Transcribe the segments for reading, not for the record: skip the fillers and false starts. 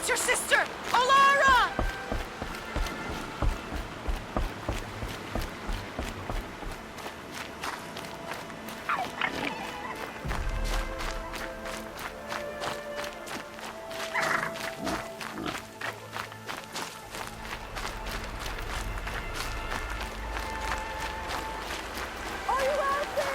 It's your sister! Alara! Are you out there?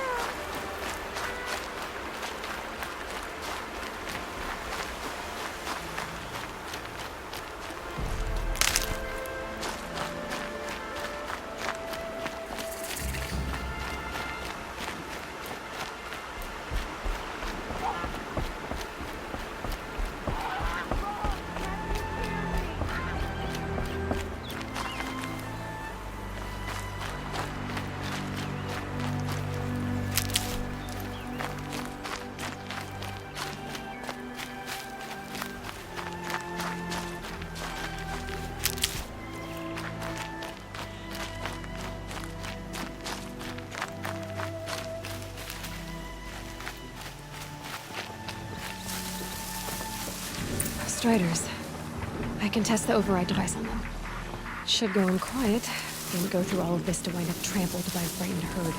Striders. I can test the override device on them. Should go in quiet. Didn't go through all of this to wind up trampled by a frightened herd.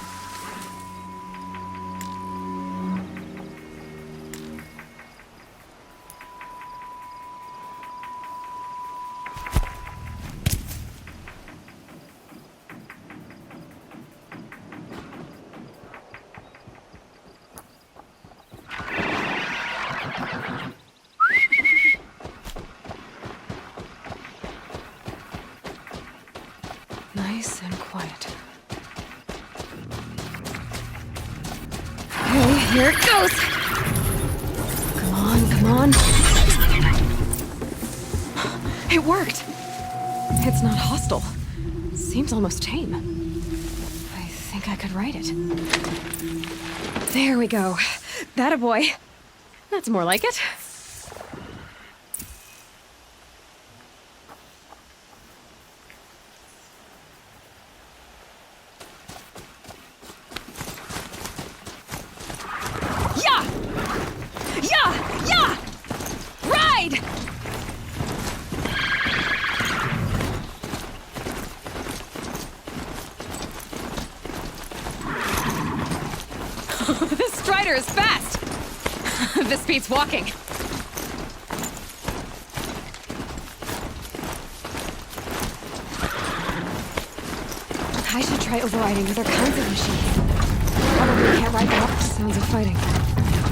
Nice and quiet. Okay, here it goes! Come on, come on. It worked! It's not hostile. Seems almost tame. I think I could ride it. There we go. That a boy. That's more like it. Ride! This Strider is fast! This beats walking. I should try overriding other kinds of machines. Probably can't ride them up to sounds of fighting.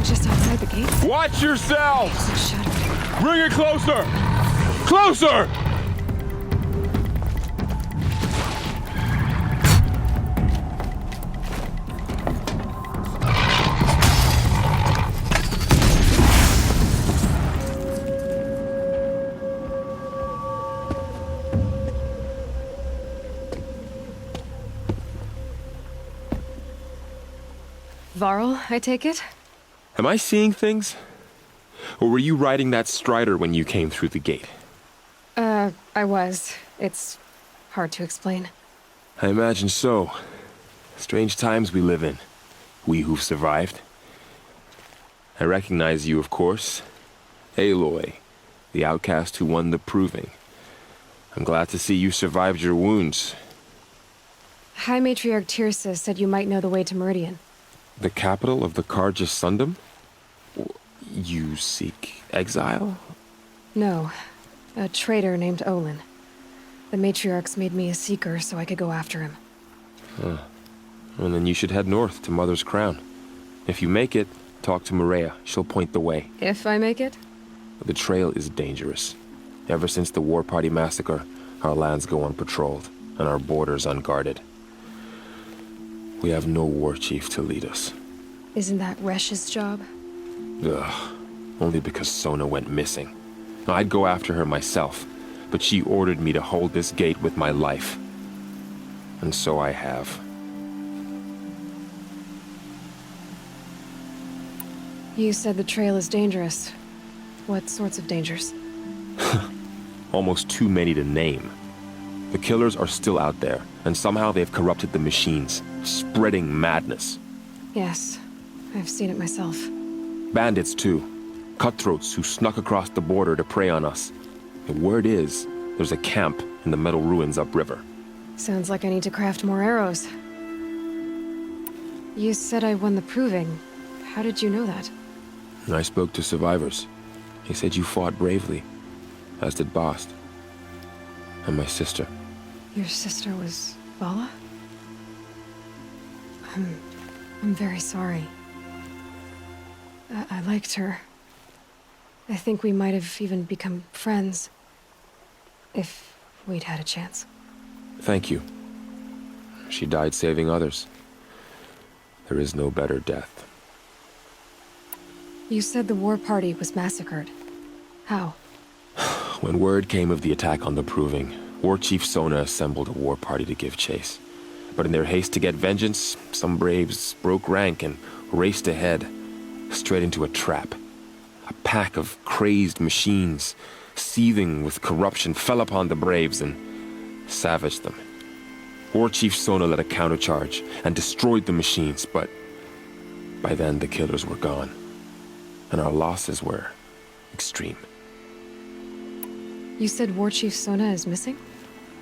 Just outside the gates. Watch yourself! It's shuttered. Bring it closer! Closer! Varl, I take it? Am I seeing things? Or were you riding that Strider when you came through the gate? I was. It's hard to explain. I imagine so. Strange times we live in. We who've survived. I recognize you, of course. Aloy, the outcast who won the Proving. I'm glad to see you survived your wounds. High Matriarch Tirsa said you might know the way to Meridian. The capital of the Carja Sundom? You seek exile? No. A traitor named Olin. The Matriarchs made me a seeker so I could go after him. Huh. Well, then you should head north to Mother's Crown. If you make it, talk to Maria. She'll point the way. If I make it? The trail is dangerous. Ever since the War Party massacre, our lands go unpatrolled, and our borders unguarded. We have no war chief to lead us. Isn't that Resh's job? Ugh. Only because Sona went missing. I'd go after her myself, but she ordered me to hold this gate with my life. And so I have. You said the trail is dangerous. What sorts of dangers? Almost too many to name. The killers are still out there, and somehow they've corrupted the machines, spreading madness. Yes, I've seen it myself. Bandits, too. Cutthroats who snuck across the border to prey on us. The word is, there's a camp in the metal ruins upriver. Sounds like I need to craft more arrows. You said I won the proving. How did you know that? I spoke to survivors. He said you fought bravely, as did Bast. And my sister. Your sister was Vala? I'm very sorry. I liked her. I think we might have even become friends. If we'd had a chance. Thank you. She died saving others. There is no better death. You said the war party was massacred. How? When word came of the attack on the Proving, War Chief Sona assembled a war party to give chase. But in their haste to get vengeance, some braves broke rank and raced ahead, straight into a trap. A pack of crazed machines, seething with corruption, fell upon the braves and savaged them. War Chief Sona led a countercharge and destroyed the machines, but by then the killers were gone, and our losses were extreme. You said War Chief Sona is missing?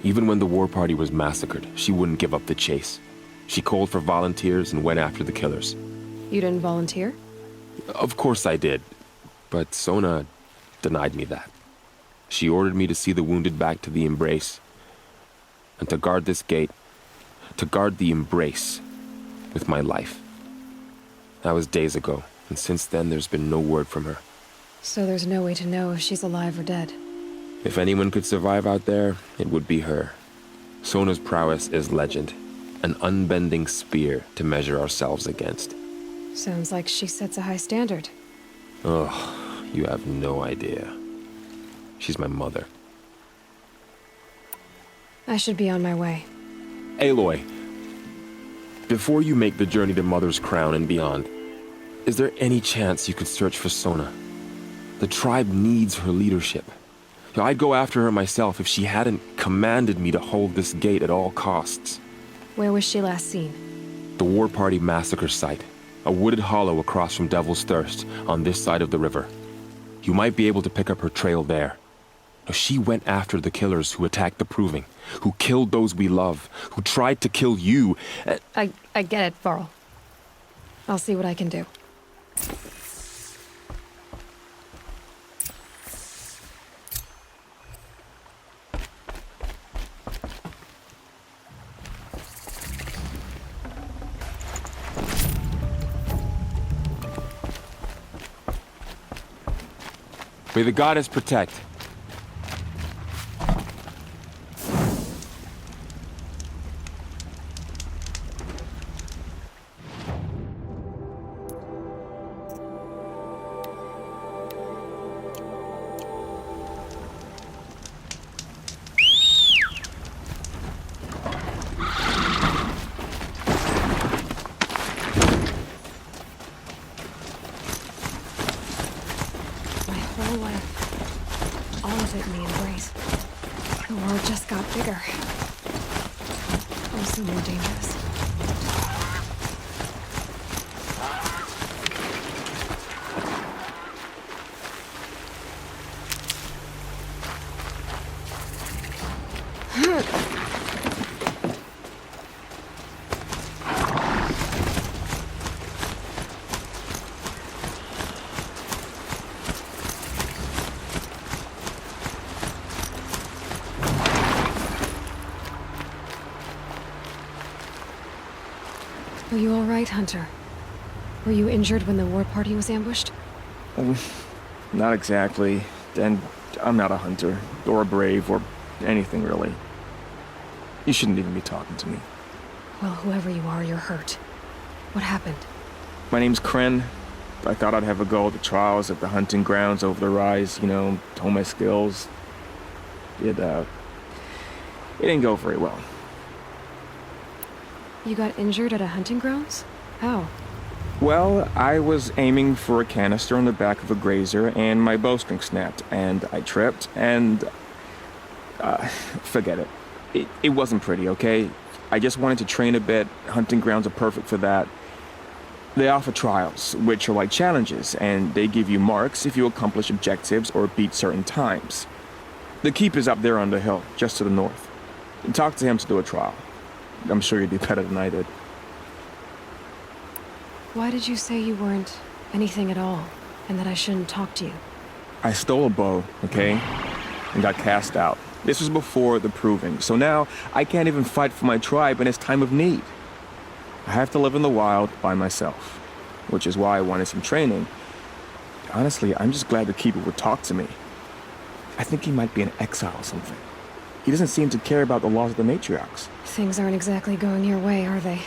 Even when the war party was massacred, she wouldn't give up the chase. She called for volunteers and went after the killers. You didn't volunteer? Of course I did, but Sona denied me that. She ordered me to see the wounded back to the Embrace, and to guard this gate, to guard the Embrace with my life. That was days ago, and since then there's been no word from her. So there's no way to know if she's alive or dead. If anyone could survive out there, it would be her. Sona's prowess is legend, an unbending spear to measure ourselves against. Sounds like she sets a high standard. Oh, you have no idea. She's my mother. I should be on my way. Aloy, before you make the journey to Mother's Crown and beyond, is there any chance you could search for Sona? The tribe needs her leadership. I'd go after her myself if she hadn't commanded me to hold this gate at all costs. Where was she last seen? The War Party massacre site. A wooded hollow across from Devil's Thirst, on this side of the river. You might be able to pick up her trail there. She went after the killers who attacked the Proving, who killed those we love, who tried to kill you. I get it, Varl. I'll see what I can do. May the goddess protect. Whole life. All of it in the Embrace. The world just got bigger. Also more dangerous. Are you all right, Hunter? Were you injured when the war party was ambushed? Not exactly. And I'm not a hunter, or a brave, or anything really. You shouldn't even be talking to me. Well, whoever you are, you're hurt. What happened? My name's Kren. I thought I'd have a go at the trials at the hunting grounds over the rise, hone my skills. It didn't go very well. You got injured at a hunting grounds? How? Well, I was aiming for a canister on the back of a grazer, and my bowstring snapped, and I tripped, and... forget it. It wasn't pretty, okay? I just wanted to train a bit. Hunting grounds are perfect for that. They offer trials, which are like challenges, and they give you marks if you accomplish objectives or beat certain times. The keep is up there on the hill, just to the north. Talk to him to do a trial. I'm sure you'd do better than I did. Why did you say you weren't anything at all, and that I shouldn't talk to you? I stole a bow, okay? And got cast out. This was before the proving, so now I can't even fight for my tribe in its time of need. I have to live in the wild by myself, which is why I wanted some training. Honestly, I'm just glad the keeper would talk to me. I think he might be in exile or something. He doesn't seem to care about the laws of the matriarchs. Things aren't exactly going your way, are they?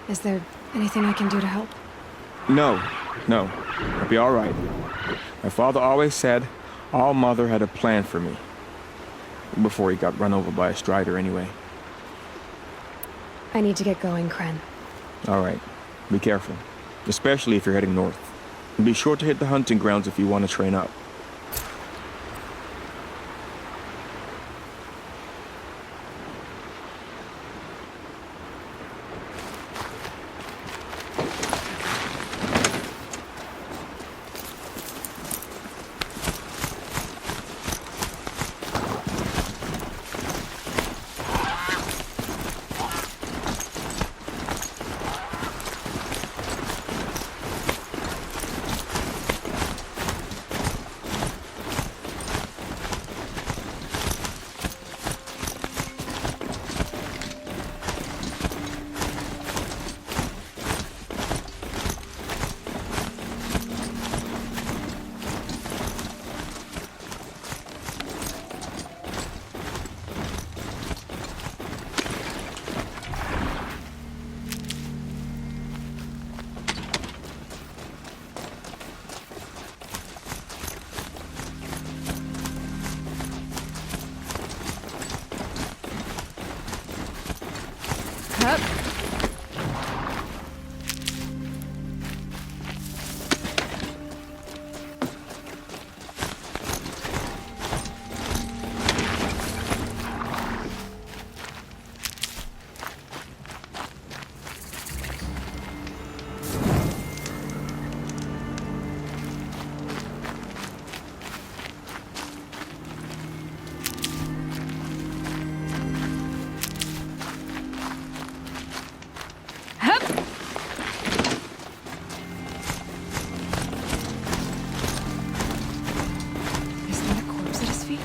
Is there anything I can do to help? No. I'll be all right. My father always said All Mother had a plan for me. Before he got run over by a strider, anyway. I need to get going, Kren. All right. Be careful. Especially if you're heading north. And be sure to hit the hunting grounds if you want to train up. Up. Is that a corpse at his feet?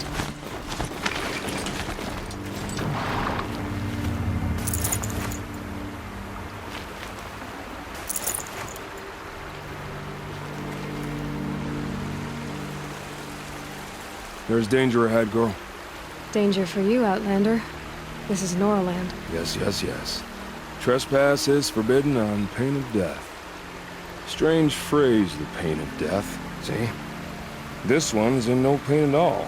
There's danger ahead, girl. Danger for you, Outlander. This is Norland. Yes. Trespass is forbidden on pain of death. Strange phrase, the pain of death, see? This one's in no pain at all.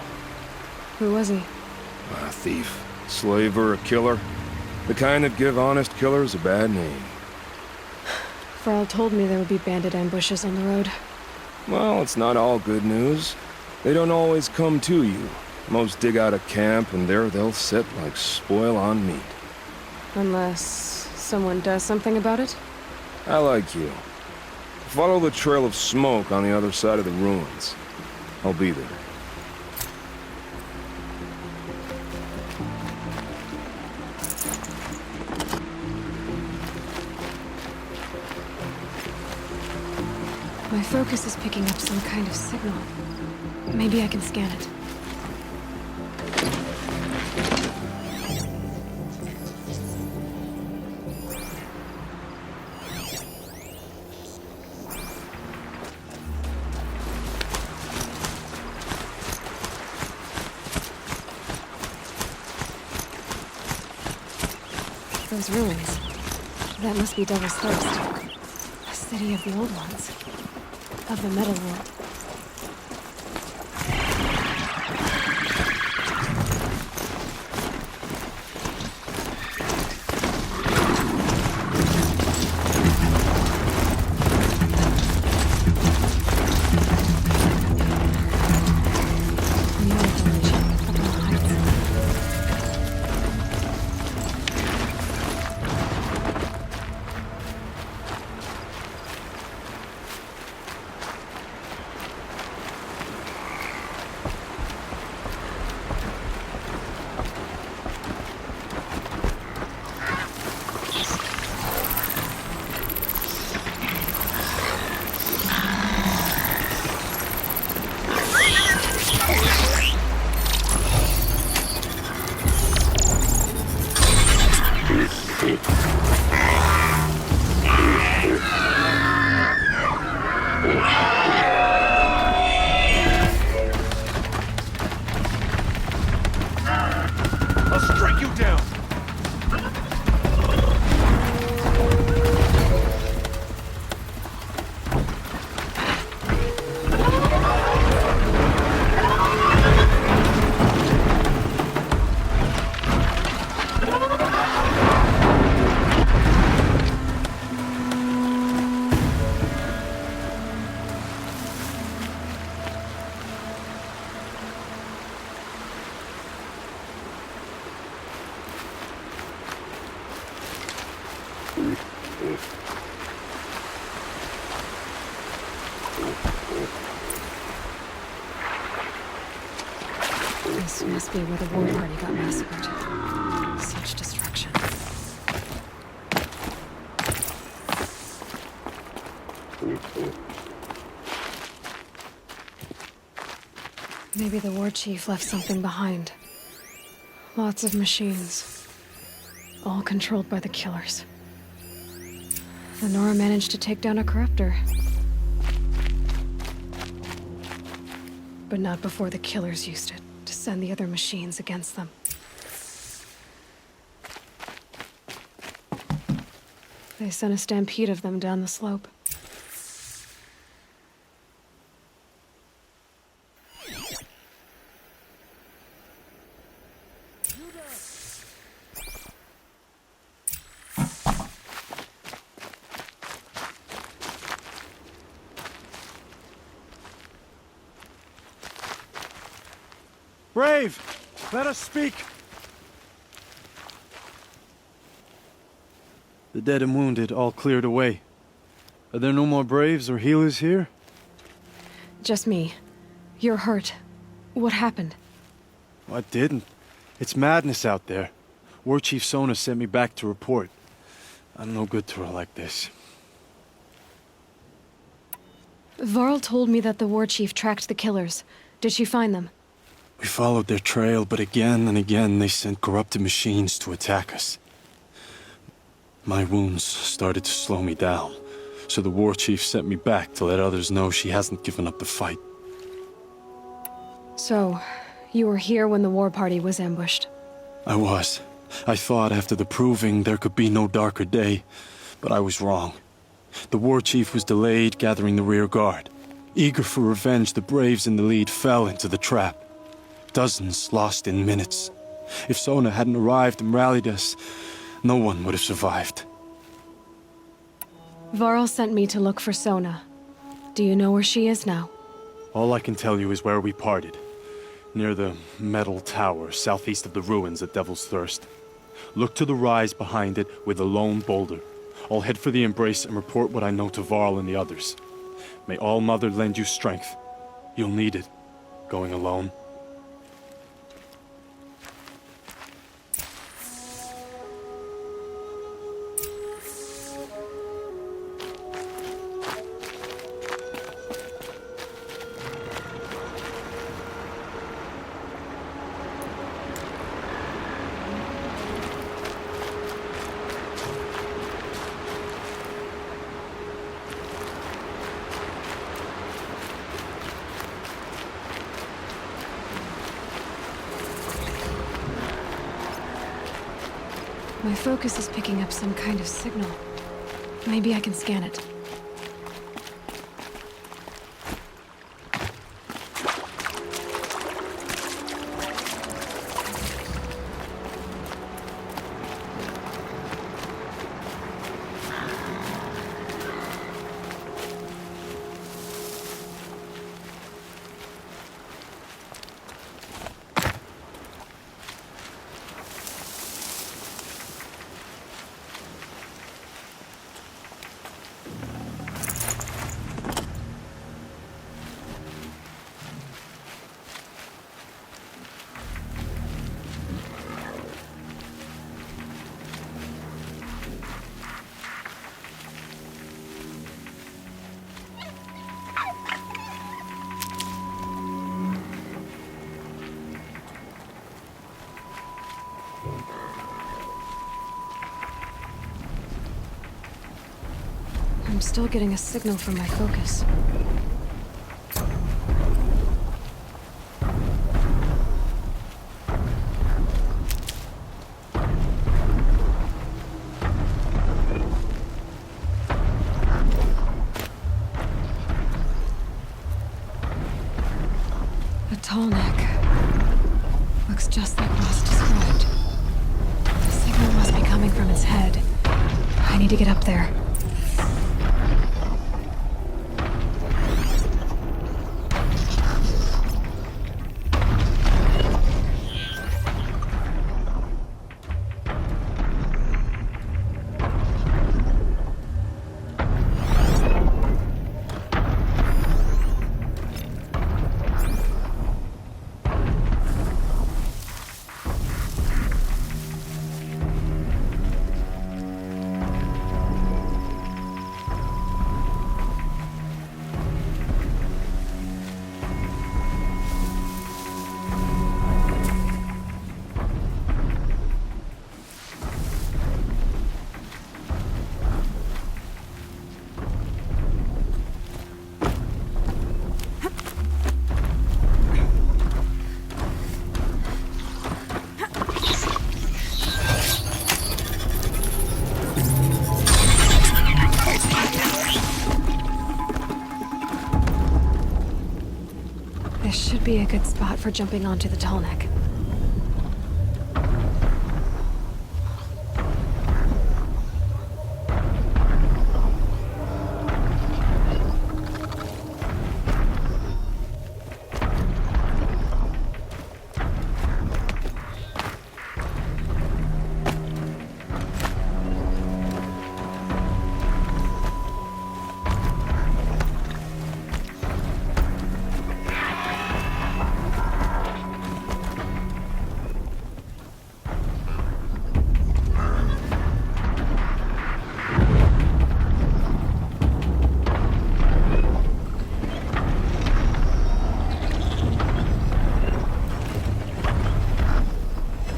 Who was he? A thief, slaver, a killer. The kind that give honest killers a bad name. Frau told me there would be bandit ambushes on the road. Well, it's not all good news. They don't always come to you. Most dig out a camp, and there they'll sit like spoil on meat. Unless someone does something about it? I like you. Follow the trail of smoke on the other side of the ruins. I'll be there. My focus is picking up some kind of signal. Maybe I can scan it. Those ruins. That must be Devil's Thirst. A city of the old ones. Of the Metal World. Another village up on the heights. I'll strike you down! This must be where the war party got massacred. Such destruction. Maybe the war chief left something behind. Lots of machines. All controlled by the killers. The Nora managed to take down a corruptor. But not before the killers used it to send the other machines against them. They sent a stampede of them down the slope. Brave! Let us speak! The dead and wounded all cleared away. Are there no more Braves or healers here? Just me. You're hurt. What happened? I didn't. It's madness out there. War Chief Sona sent me back to report. I'm no good to her like this. Varl told me that the war chief tracked the killers. Did she find them? We followed their trail, but again and again they sent corrupted machines to attack us. My wounds started to slow me down, so the war chief sent me back to let others know she hasn't given up the fight. So, you were here when the war party was ambushed? I was. I thought after the proving there could be no darker day, but I was wrong. The war chief was delayed gathering the rear guard. Eager for revenge, the Braves in the lead fell into the trap. Dozens lost in minutes. If Sona hadn't arrived and rallied us, no one would have survived. Varl sent me to look for Sona. Do you know where she is now? All I can tell you is where we parted. Near the metal tower, southeast of the ruins at Devil's Thirst. Look to the rise behind it with a lone boulder. I'll head for the embrace and report what I know to Varl and the others. May All Mother lend you strength. You'll need it, going alone. My focus is picking up some kind of signal. Maybe I can scan it. I'm still getting a signal from my focus. A tall neck. Looks just like Ross described. The signal must be coming from its head. I need to get up there. This should be a good spot for jumping onto the tall neck.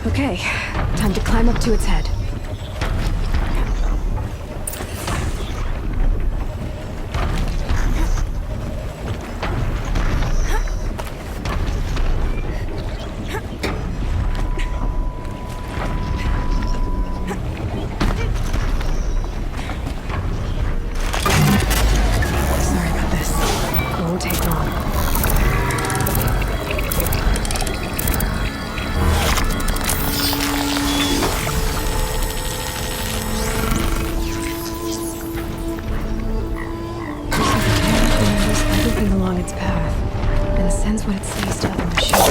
Okay, time to climb up to its head. Sorry about this. It won't take long. Along its path, and sends what it sees to other machines.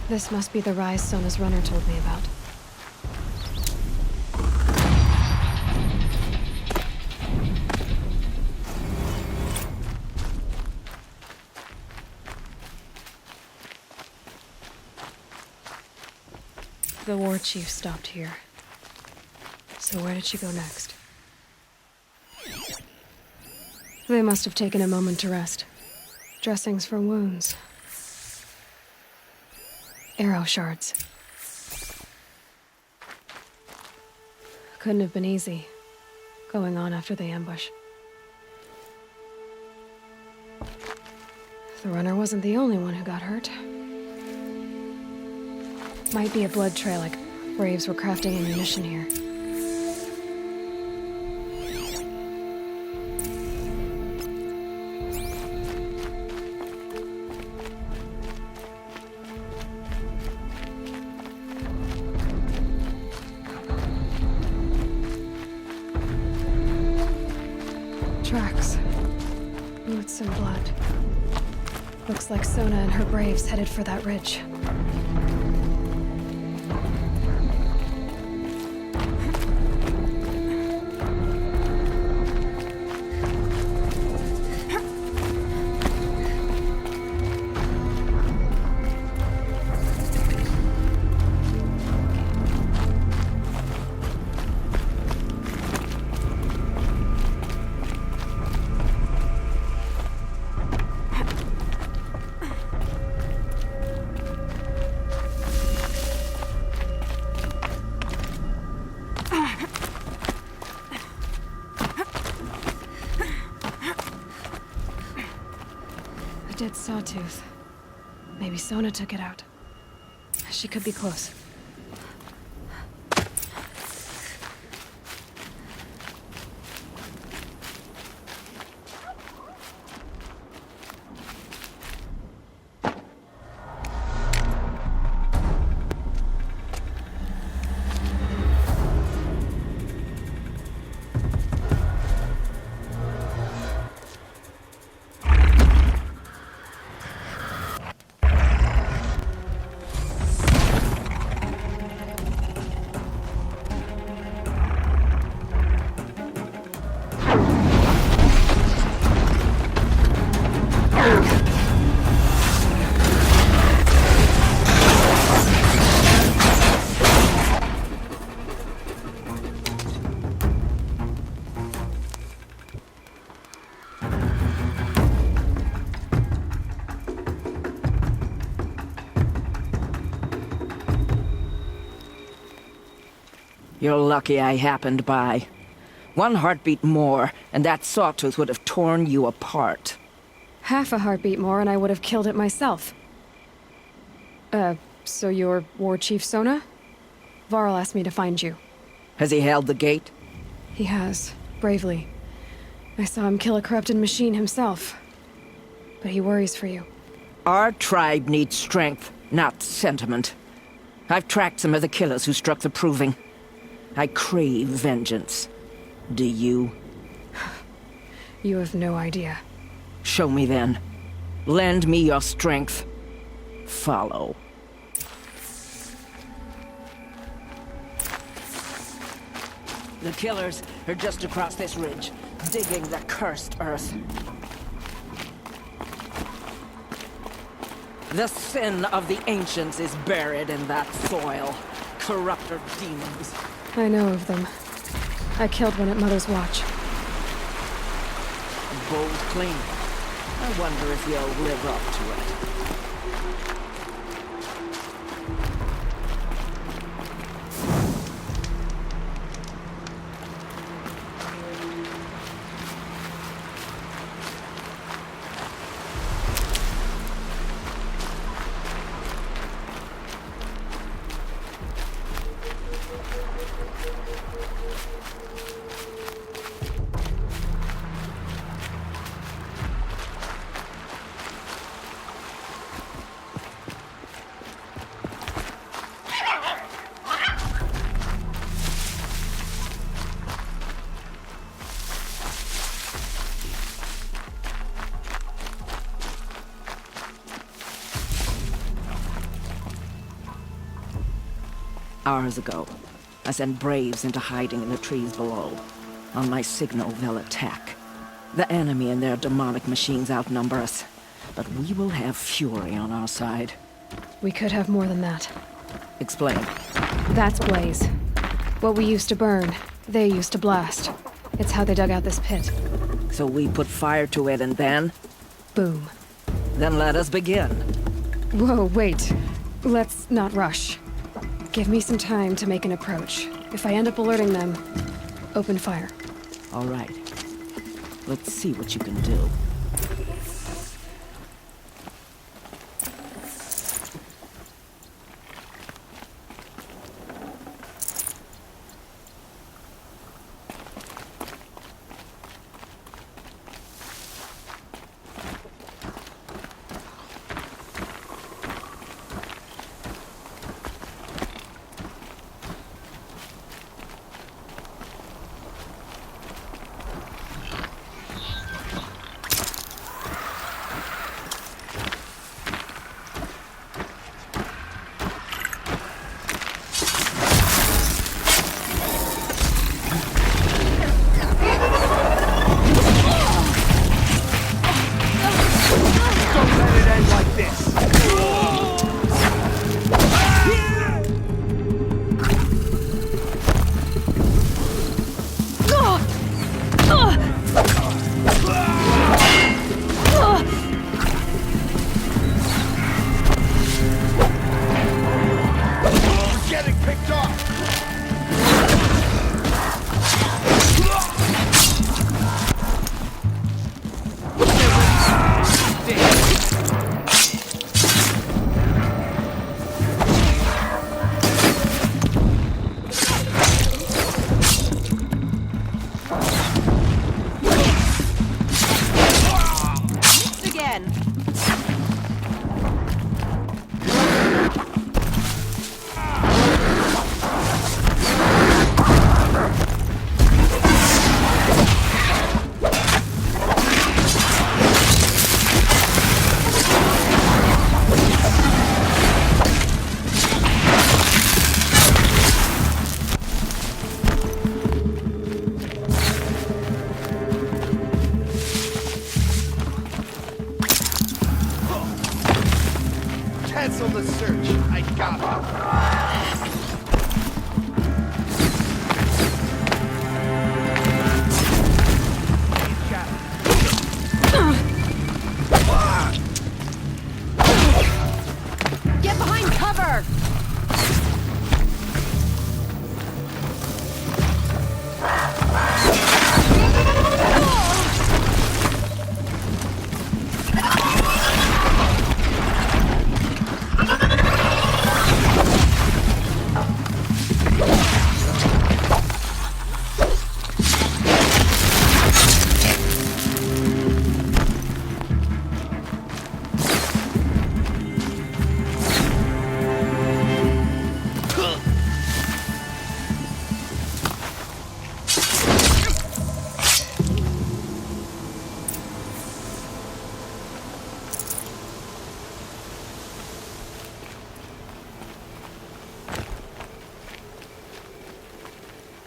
This must be the rise Sona's runner told me about. The war chief stopped here. So where did she go next? They must have taken a moment to rest. Dressings for wounds. Arrow shards. Couldn't have been easy, going on after the ambush. The runner wasn't the only one who got hurt. Might be a blood trail, like Braves were crafting ammunition here. Tracks. Roots and blood. Looks like Sona and her Braves headed for that ridge. dead sawtooth. Maybe Sona took it out. She could be close. You're lucky I happened by. One heartbeat more, and that sawtooth would have torn you apart. Half a heartbeat more and I would have killed it myself. So you're War Chief Sona? Varl asked me to find you. Has he held the gate? He has, bravely. I saw him kill a corrupted machine himself. But he worries for you. Our tribe needs strength, not sentiment. I've tracked some of the killers who struck the Proving. I crave vengeance. Do you? You have no idea. Show me then. Lend me your strength. Follow. The killers are just across this ridge, digging the cursed earth. The sin of the ancients is buried in that soil. Corrupter demons. I know of them. I killed one at Mother's Watch. Bold claim. I wonder if you'll live up to it. Hours ago, I sent Braves into hiding in the trees below. On my signal, they'll attack. The enemy and their demonic machines outnumber us, but we will have fury on our side. We could have more than that. Explain. That's Blaze. What we used to burn, they used to blast. It's how they dug out this pit. So we put fire to it and then? Boom. Then let us begin. Whoa, wait. Let's not rush. Give me some time to make an approach. If I end up alerting them, open fire. All right. Let's see what you can do.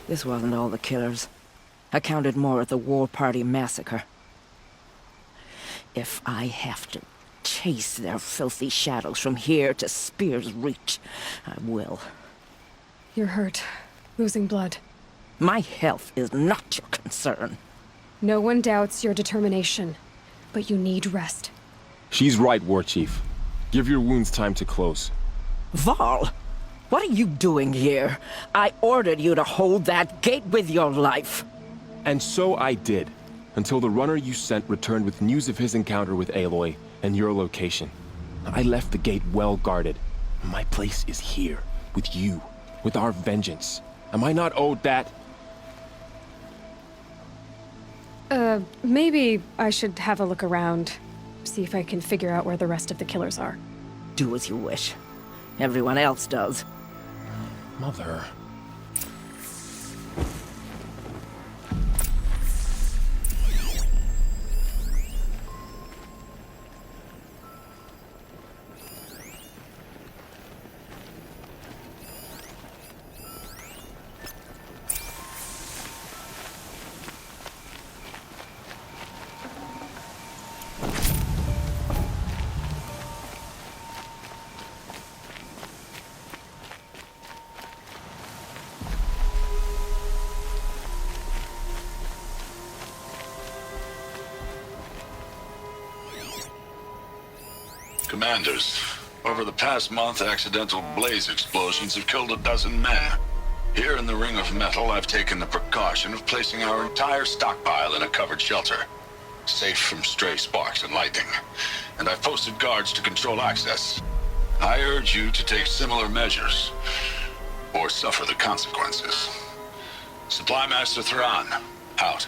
This wasn't all the killers. I counted more at the War Party massacre. If I have to chase their filthy shadows from here to Spear's Reach, I will. You're hurt. Losing blood. My health is not your concern. No one doubts your determination, but you need rest. She's right, War Chief. Give your wounds time to close. Varl, what are you doing here? I ordered you to hold that gate with your life. And so I did, until the runner you sent returned with news of his encounter with Aloy and your location. I left the gate well guarded. My place is here, with you, with our vengeance. Am I not owed that? Maybe I should have a look around. See if I can figure out where the rest of the killers are. Do as you wish. Everyone else does. Mother. Commanders, over the past month, accidental blaze explosions have killed 12 men. Here in the Ring of Metal, I've taken the precaution of placing our entire stockpile in a covered shelter, safe from stray sparks and lightning, and I've posted guards to control access. I urge you to take similar measures, or suffer the consequences. Supply Master Thrawn, out.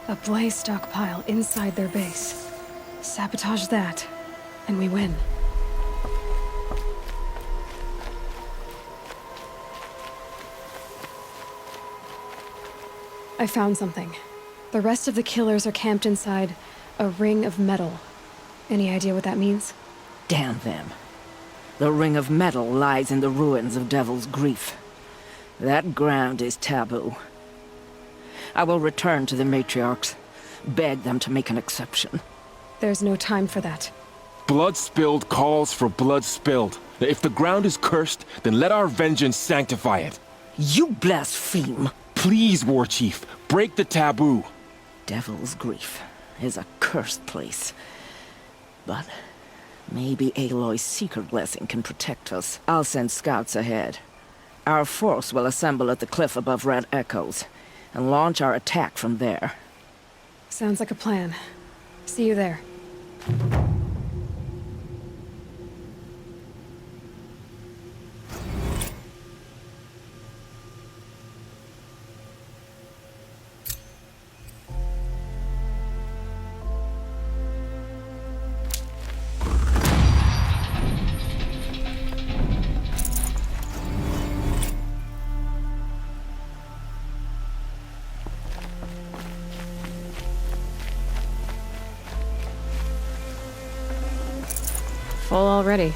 A blaze stockpile inside their base. Sabotage that, and we win. I found something. The rest of the killers are camped inside a ring of metal. Any idea what that means? Damn them. The Ring of Metal lies in the ruins of Devil's Grief. That ground is taboo. I will return to the matriarchs, beg them to make an exception. There's no time for that. Blood spilled calls for blood spilled. If the ground is cursed, then let our vengeance sanctify it. You blaspheme! Please, War Chief, break the taboo. Devil's Grief is a cursed place. But maybe Aloy's secret blessing can protect us. I'll send scouts ahead. Our force will assemble at the cliff above Red Echoes, and launch our attack from there. Sounds like a plan. See you there. Full already.